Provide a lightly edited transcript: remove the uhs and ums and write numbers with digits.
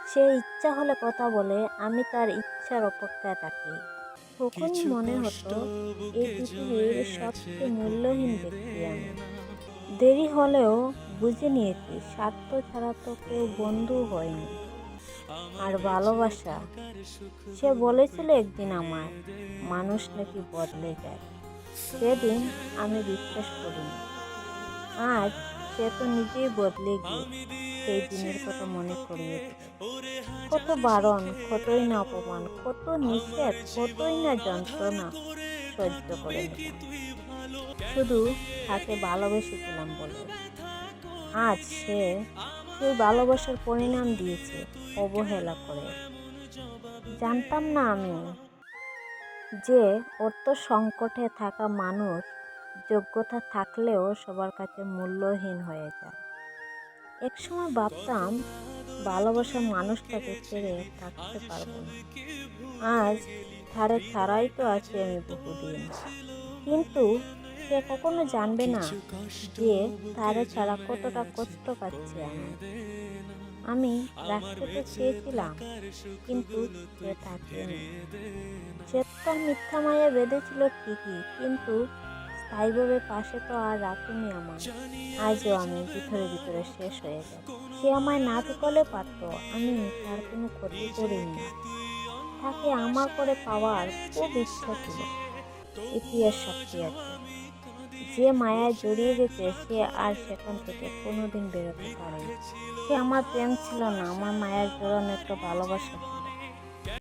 সে ইচ্ছা হলে কথা বলে, আমি তার ইচ্ছার অপেক্ষায় থাকি। তখনই মনে হতো এই পৃথিবীর সবচেয়ে মূল্যহীন ব্যক্তি আমি। দেরি হলেও বুঝে নিয়েছি স্বার্থ ছাড়া তো কেউ বন্ধু হয়নি। আর ভালোবাসা, সে বলেছিল একদিন আমায়, মানুষ নাকি বদলে যায়। সেদিন আমি বিশ্বাস করিনি। আজ সে তো নিজেই বদলে গিয়ে সেই দিনের কথা মনে করিয়ে দিল। কত বারণ, কতই না অপমান, কত নিষেধ, কতই না যন্ত্রণা সহ্য করে নিলাম, শুধু তাকে ভালোবেসেছিলাম বলে। আজ সে সেই ভালোবাসার পরিণাম দিয়েছে অবহেলা করে। জানতাম না আমি যে অর্থ সংকটে থাকা মানুষ যোগ্যতা থাকলেও সবার কাছে মূল্যহীন হয়ে যায়। একসময় ভাবতাম ভালোবাসার মানুষটাকে ছেড়ে থাকতে পারবো না। আজ ধারে ছাড়াই তো আছি আমি বহুদিন। কিন্তু সে কখনো জানবে না যে ধারে ছাড়া কতটা কষ্ট পাচ্ছি আমি। আমি রাখতে তো চেয়েছিলাম, কিন্তু সে থাকেনি। সে তার মিথ্যা মায়া বেঁধেছিল ঠিকই, কিন্তু স্থায়ীভাবে পাশে তো আর রাখেনি আমায়। আজও আমি ভিতরে ভিতরে শেষ হয়ে যাই। সে আমায় না ঠকালে পারতো, আমি তার কোনো ক্ষতি করিনি। তাকে আমার করে পাওয়ার খুব ইচ্ছা ছিল। ইতিহাস সাক্ষী আছে, যে মায়ায় জড়িয়ে গেছে সে আর সেখান থেকে কোনোদিন বেরোতে পারেনি। সে আমার প্রেম ছিল না, আমার মায়ার জড়ানো একটা ভালোবাসা।